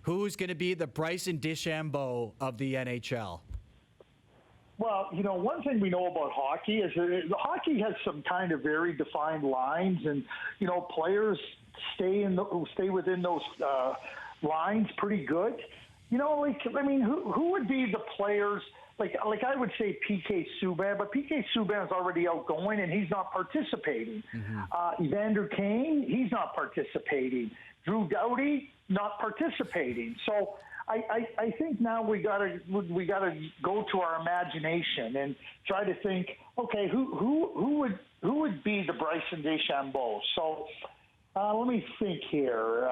Who's going to be the Bryson DeChambeau of the NHL? Well, one thing we know about hockey is that hockey has some kind of very defined lines, and players stay within those lines pretty good. Who would be the players? Like I would say PK Subban, but PK Subban's already outgoing and he's not participating. Evander Kane, he's not participating. Drew Doughty, not participating. So I think now we gotta go to our imagination and try to think. Okay, who would be the Bryson DeChambeau? So let me think here.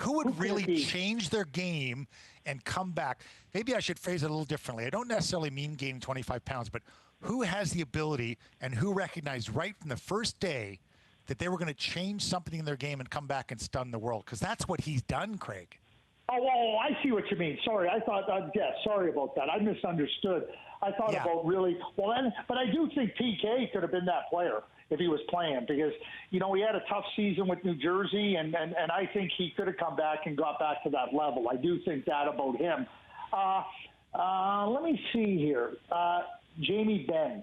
Who would really change their game and come back? Maybe I should phrase it a little differently. I don't necessarily mean gaining 25 pounds, but who has the ability and who recognized right from the first day that they were going to change something in their game and come back and stun the world? Because that's what he's done, Craig. Oh, I see what you mean. Sorry, I thought, sorry about that. I misunderstood. I thought about really, but I do think PK could have been that player if he was playing, because, he had a tough season with New Jersey, and I think he could have come back and got back to that level. I do think that about him. Let me see here. Jamie Benn.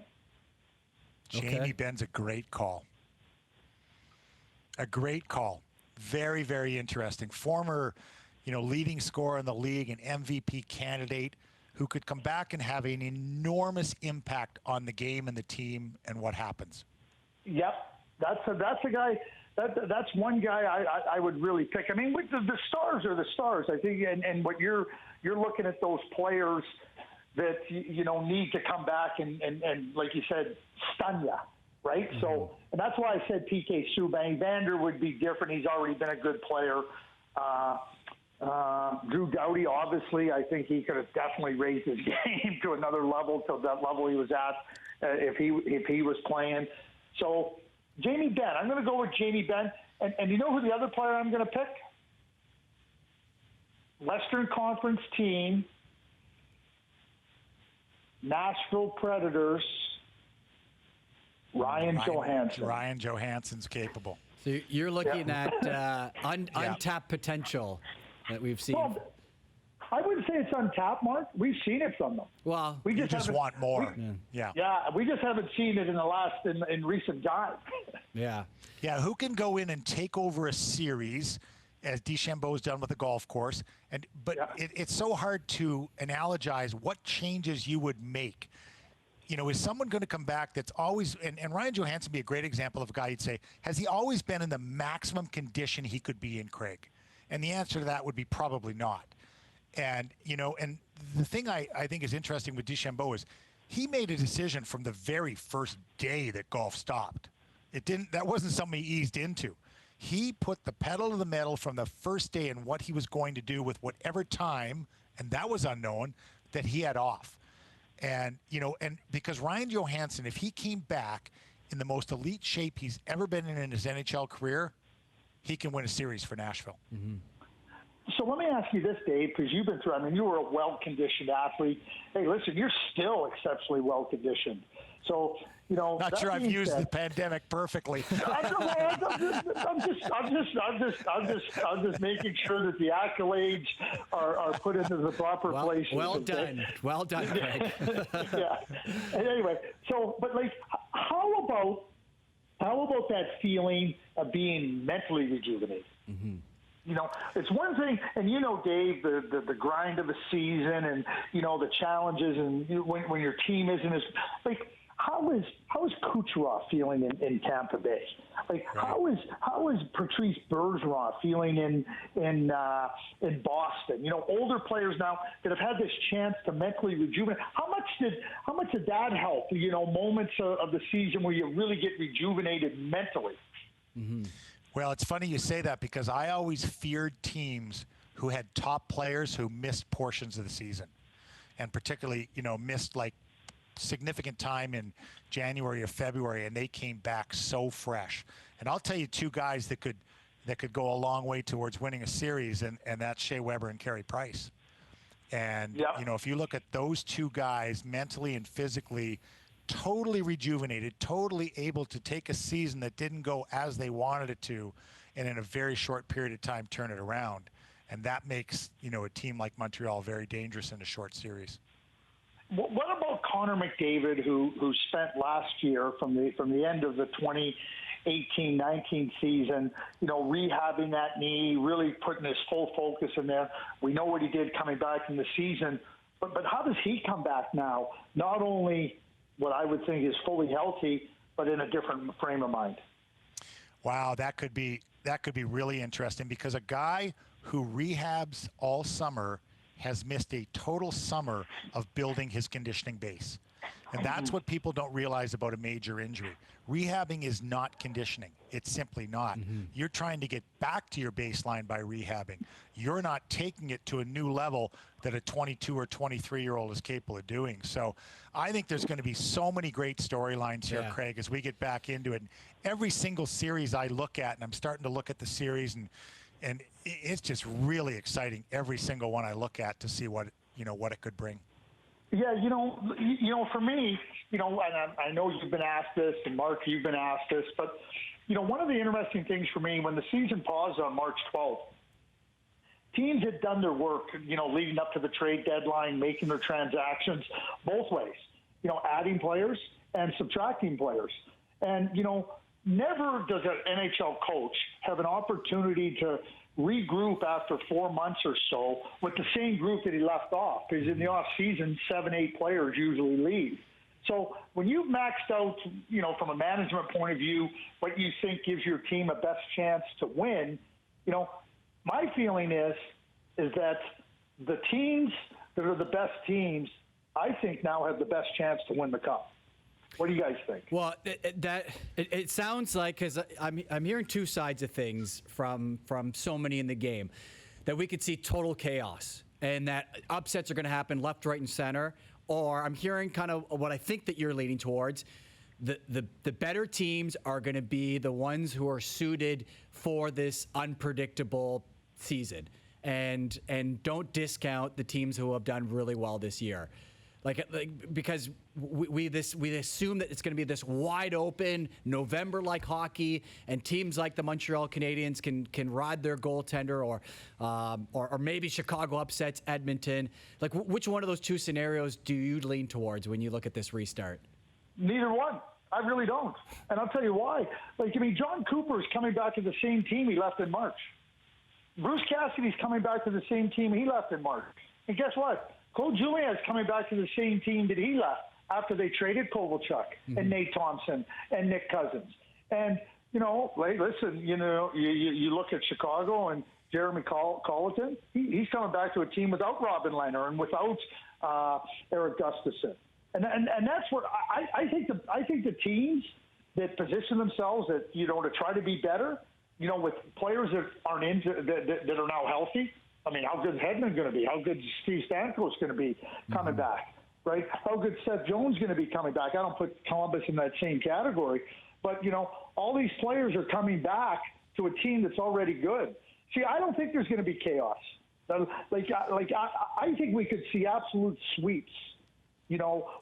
Jamie Benn's a great call. A great call. Very, very interesting. Former, leading scorer in the league, an MVP candidate who could come back and have an enormous impact on the game and the team and what happens. Yep, that's a guy. That's one guy I would really pick. I mean, the stars are the stars, I think, and what you're looking at those players that need to come back and like you said, stun you, right? Mm-hmm. So, and that's why I said PK Subban. Vander would be different. He's already been a good player. Drew Doughty, obviously, I think he could have definitely raised his game to another level, to that level he was at if he was playing. So Jamie Benn, I'm going to go with Jamie Benn. And you know who the other player I'm going to pick? Western Conference team, Nashville Predators, Ryan Johansson. Ryan Johansson's capable. So you're looking at untapped potential that we've seen. Well, I wouldn't say it's untapped, Mark. We've seen it from them. Well, we just want more. Yeah, we just haven't seen it in recent times. Yeah. Who can go in and take over a series, as DeChambeau's done with the golf course? It's so hard to analogize what changes you would make. Is someone going to come back that's always, and Ryan Johansson would be a great example of a guy you'd say, has he always been in the maximum condition he could be in, Craig? And the answer to that would be probably not. And, and the thing I think is interesting with DeChambeau is he made a decision from the very first day that golf stopped. That wasn't something he eased into. He put the pedal to the metal from the first day in what he was going to do with whatever time, and that was unknown, that he had off. And, and because Ryan Johansson, if he came back in the most elite shape he's ever been in his NHL career, he can win a series for Nashville. Mm-hmm. So let me ask you this, Dave, because you've been through, you were a well-conditioned athlete. Hey, listen, you're still exceptionally well-conditioned. So, not sure I've used the pandemic perfectly. I'm just making sure that the accolades are put into the proper places. Well done, Craig. Yeah. And anyway, but how about that feeling of being mentally rejuvenated? Mm-hmm. It's one thing, and Dave, the grind of the season, and the challenges, and when your team isn't as how is Kucherov feeling in Tampa Bay? How is Patrice Bergeron feeling in Boston? Older players now that have had this chance to mentally rejuvenate. How much did that help? Moments of the season where you really get rejuvenated mentally. Mm-hmm. Well, it's funny you say that because I always feared teams who had top players who missed portions of the season, and particularly, missed significant time in January or February, and they came back so fresh. And I'll tell you two guys that could go a long way towards winning a series, and that's Shea Weber and Carey Price. And, if you look at those two guys mentally and physically, totally rejuvenated, totally able to take a season that didn't go as they wanted it to, and in a very short period of time turn it around. and that makes, a team like Montreal very dangerous in a short series. What about Connor McDavid, who spent last year from the end of the 2018-19 season, rehabbing that knee, really putting his full focus in there. We know what he did coming back in the season, but how does he come back now? Not only what I would think is fully healthy, but in a different frame of mind. Wow, that could be really interesting, because a guy who rehabs all summer has missed a total summer of building his conditioning base. And that's what people don't realize about a major injury. Rehabbing is not conditioning. It's simply not. You're trying to get back to your baseline by rehabbing. You're not taking it to a new level that a 22 or 23-year-old is capable of doing. So I think there's going to be so many great storylines here, Craig, as we get back into it. And every single series I look at, and I'm starting to look at the series, and it's just really exciting, every single one I look at, to see what it could bring. Yeah, for me, and I know you've been asked this, and Mark, you've been asked this, but, one of the interesting things for me, when the season paused on March 12th, teams had done their work, leading up to the trade deadline, making their transactions both ways, adding players and subtracting players. And, never does an NHL coach have an opportunity to regroup after 4 months or so with the same group that he left off, because in the off season, 7-8 players usually leave. So when you've maxed out, from a management point of view, what you think gives your team a best chance to win, my feeling is that the teams that are the best teams, I think, now have the best chance to win the cup. What do you guys think? Well, it sounds like, because I'm hearing two sides of things from so many in the game, that we could see total chaos and that upsets are going to happen left, right, and center. Or I'm hearing kind of what I think that you're leaning towards. The better teams are going to be the ones who are suited for this unpredictable season, and don't discount the teams who have done really well this year. Because we assume that it's going to be this wide open November-like hockey, and teams like the Montreal Canadiens can ride their goaltender, or maybe Chicago upsets Edmonton. Which one of those two scenarios do you lean towards when you look at this restart? Neither one. I really don't, and I'll tell you why. John Cooper is coming back to the same team he left in March. Bruce Cassidy's coming back to the same team he left in March, and guess what? Claude Julien's coming back to the same team that he left after they traded Kovalchuk and Nate Thompson and Nick Cousins. And, listen, you look at Chicago and Jeremy Colleton, he's coming back to a team without Robin Lehner and without Eric Gustafsson. And that's what I think the teams that position themselves that, to try to be better, with players that aren't that are now healthy. I mean, how good is Hedman going to be? How good is Steve Stamkos going to be coming back, right? How good is Seth Jones going to be coming back? I don't put Columbus in that same category. But, all these players are coming back to a team that's already good. See, I don't think there's going to be chaos. I think we could see absolute sweeps,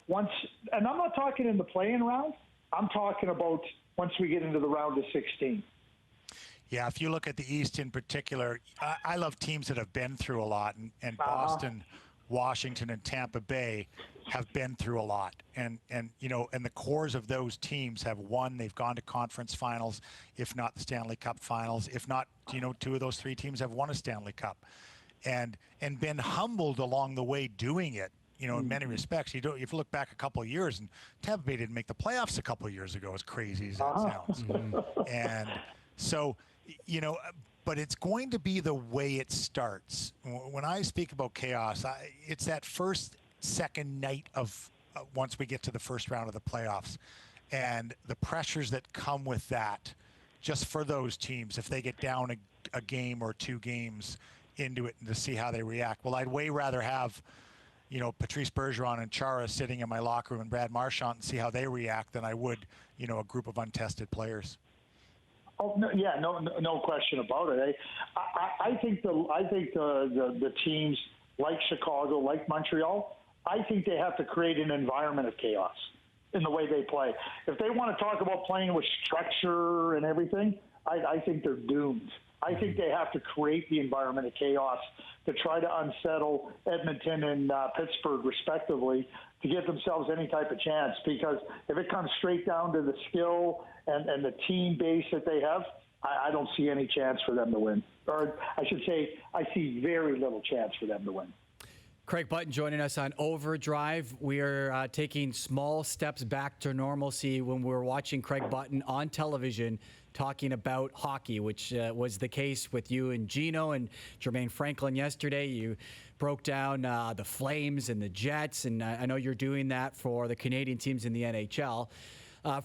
once – and I'm not talking in the play-in round. I'm talking about once we get into the round of 16. Yeah, if you look at the East in particular, I love teams that have been through a lot, and Boston, Washington, and Tampa Bay have been through a lot. And the cores of those teams have won. They've gone to conference finals, if not the Stanley Cup finals. If not, two of those three teams have won a Stanley Cup, and been humbled along the way doing it. In many respects, if you look back a couple of years, and Tampa Bay didn't make the playoffs a couple of years ago, as crazy as that sounds. And so, but it's going to be the way it starts. When I speak about chaos, it's that second night of once we get to the first round of the playoffs, and the pressures that come with that, just for those teams, if they get down a game or two games into it, and to see how they react. Well, I'd way rather have, Patrice Bergeron and Chara sitting in my locker room and Brad Marchand and see how they react than I would, a group of untested players. Oh no question about it. I think the teams like Chicago, like Montreal, I think they have to create an environment of chaos in the way they play. If they want to talk about playing with structure and everything, I think they're doomed. I think they have to create the environment of chaos to try to unsettle Edmonton and Pittsburgh, respectively, to give themselves any type of chance. Because if it comes straight down to the skill and the team base that they have, I don't see any chance for them to win. Or I should say, I see very little chance for them to win. Craig Button joining us on OverDrive. We are taking small steps back to normalcy when we're watching Craig Button on television talking about hockey, which was the case with you and Gino and Jermaine Franklin yesterday. You broke down the Flames and the Jets, and I know you're doing that for the Canadian teams in the NHL.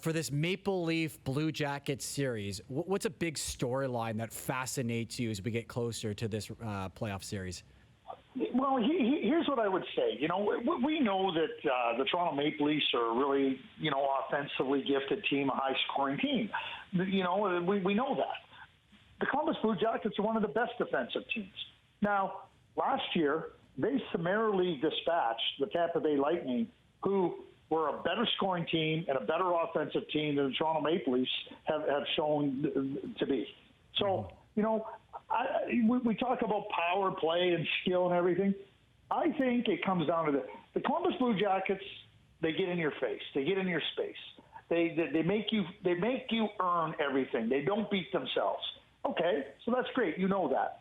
For this Maple Leaf Blue Jackets series, what's a big storyline that fascinates you as we get closer to this playoff series? Well, here's what I would say. You know, we know that the Toronto Maple Leafs are a really, offensively gifted team, a high-scoring team. You know, we know that. The Columbus Blue Jackets are one of the best defensive teams. Now, last year, they summarily dispatched the Tampa Bay Lightning, who were a better scoring team and a better offensive team than the Toronto Maple Leafs have shown to be. So, we talk about power play and skill and everything. I think it comes down to the Columbus Blue Jackets. They get in your face. They get in your space. They make you earn everything. They don't beat themselves. Okay, so that's great. You know that.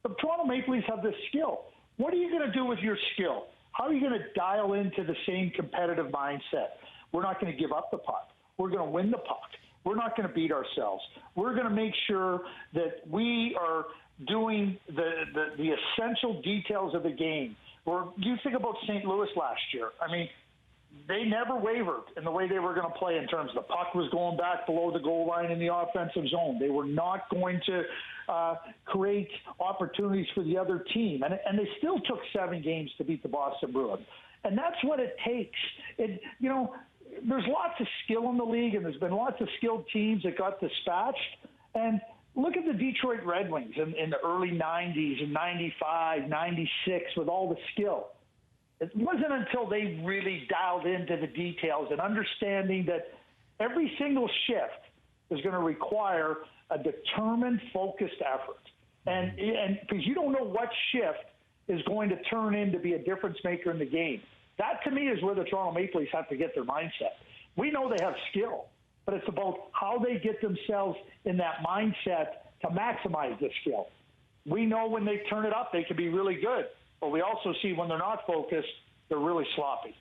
The Toronto Maple Leafs have this skill. What are you going to do with your skill? How are you going to dial into the same competitive mindset? We're not going to give up the puck. We're going to win the puck. We're not going to beat ourselves. We're going to make sure that we are doing the essential details of the game. You think about St. Louis last year. I mean, they never wavered in the way they were going to play in terms of the puck was going back below the goal line in the offensive zone. They were not going to create opportunities for the other team. And they still took 7 games to beat the Boston Bruins. And that's what it takes. There's lots of skill in the league, and there's been lots of skilled teams that got dispatched. And look at the Detroit Red Wings in the early 90s and 95, 96 with all the skill. It wasn't until they really dialed into the details and understanding that every single shift is going to require a determined, focused effort. And because you don't know what shift is going to turn in to be a difference maker in the game. That, to me, is where the Toronto Maple Leafs have to get their mindset. We know they have skill, but it's about how they get themselves in that mindset to maximize the skill. We know when they turn it up, they can be really good. But we also see when they're not focused, they're really sloppy.